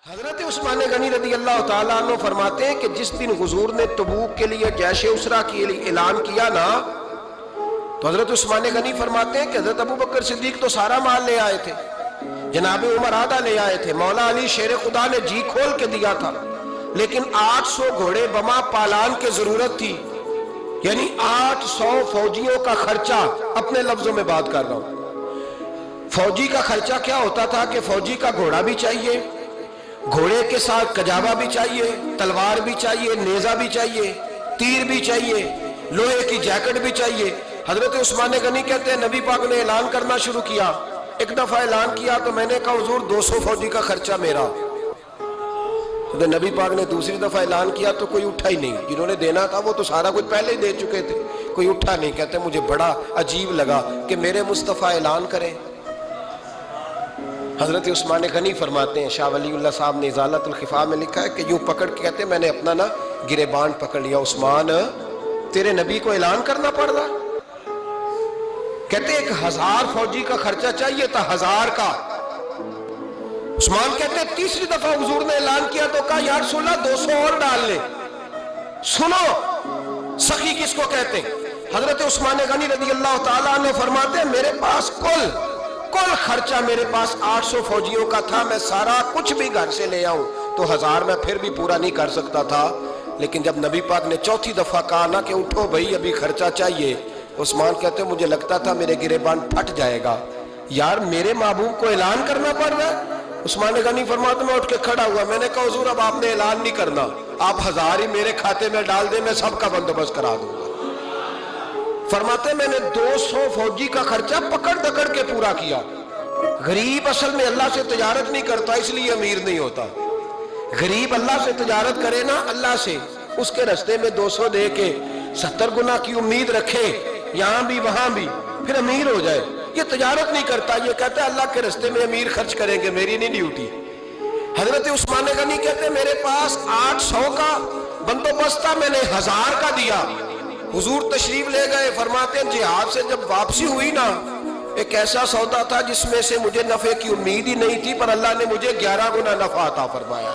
حضرت عثمان غنی رضی اللہ تعالیٰ عنہ فرماتے ہیں کہ جس دن حضور نے تبوک کے لیے جیش اسرا کے لیے اعلان کیا نا، تو حضرت عثمان غنی فرماتے ہیں کہ حضرت ابو بکر صدیق تو سارا مال لے آئے تھے، جناب عمر آدھا لے آئے تھے، مولا علی شیر خدا نے جی کھول کے دیا تھا، لیکن 800 گھوڑے بما پالان کی ضرورت تھی، یعنی 800 فوجیوں کا خرچہ۔ اپنے لفظوں میں بات کر رہا ہوں، فوجی کا خرچہ کیا ہوتا تھا کہ فوجی کا گھوڑا بھی چاہیے، گھوڑے کے ساتھ کجاوا بھی چاہیے، تلوار بھی چاہیے، نیزہ بھی چاہیے، تیر بھی چاہیے، لوہے کی جیکٹ بھی چاہیے۔ حضرت عثمان غنی کہتے ہیں نبی پاک نے اعلان کرنا شروع کیا، ایک دفعہ اعلان کیا تو میں نے کہا حضور 200 فوجی کا خرچہ میرا۔ تو نبی پاک نے دوسری دفعہ اعلان کیا تو کوئی اٹھا ہی نہیں، جنہوں نے دینا تھا وہ تو سارا کچھ پہلے ہی دے چکے تھے، کوئی اٹھا نہیں۔ کہتے مجھے بڑا عجیب لگا کہ میرے مصطفیٰ اعلان کریں۔ حضرت عثمان غنی فرماتے ہیں، شاہ ولی اللہ صاحب نے ازالت الخفا میں لکھا ہے کہ یوں پکڑ کے کہتے ہیں میں نے اپنا نا گریبان پکڑ لیا، عثمان تیرے نبی کو اعلان کرنا پڑ رہا۔ کہتے 1000 فوجی کا خرچہ چاہیے تھا، 1000 کا۔ عثمان کہتے تیسری دفعہ حضور نے اعلان کیا تو کہا یا رسول اللہ 200 اور ڈال لے۔ سنو سخی کس کو کہتے ہیں؟ حضرت عثمان غنی رضی اللہ تعالیٰ عنہ فرماتے ہیں میرے پاس کل خرچہ میرے پاس 800 فوجیوں کا تھا، میں سارا کچھ بھی گھر سے لے آؤں تو 1000 میں پھر بھی پورا نہیں کر سکتا تھا، لیکن جب نبی پاک نے چوتھی دفعہ کہا نا کہ اٹھو بھائی ابھی خرچہ چاہیے، عثمان کہتے ہیں مجھے لگتا تھا میرے گریبان پھٹ جائے گا، یار میرے محبوب کو اعلان کرنا پڑ رہا ہے۔ عثمان غنی فرماتے میں اٹھ کے کھڑا ہوا، میں نے کہا حضور اب آپ نے اعلان نہیں کرنا، آپ 1000 ہی میرے کھاتے میں ڈال دیں، میں سب کا بندوبست کرا دوں گا۔ فرماتے میں نے 200 فوجی کا خرچہ پکڑ دکڑ کے پورا کیا۔ غریب اصل میں اللہ سے تجارت نہیں کرتا اس لیے امیر نہیں ہوتا، غریب اللہ سے تجارت کرے نا، اللہ سے اس کے رستے میں 200 دے کے 70 گنا کی امید رکھے یہاں بھی وہاں بھی، پھر امیر ہو جائے۔ یہ تجارت نہیں کرتا، یہ کہتا ہے اللہ کے رستے میں امیر خرچ کریں گے، میری نہیں ڈیوٹی۔ حضرت عثمان غنی کہتے ہیں میرے پاس 800 کا بندوبست تھا، میں نے 1000 کا دیا۔ حضور تشریف لے گئے، فرماتے ہیں جہاد سے جب واپسی ہوئی نا، ایک ایسا سودا تھا جس میں سے مجھے نفع کی امید ہی نہیں تھی، پر اللہ نے مجھے 11 گنا نفع عطا فرمایا۔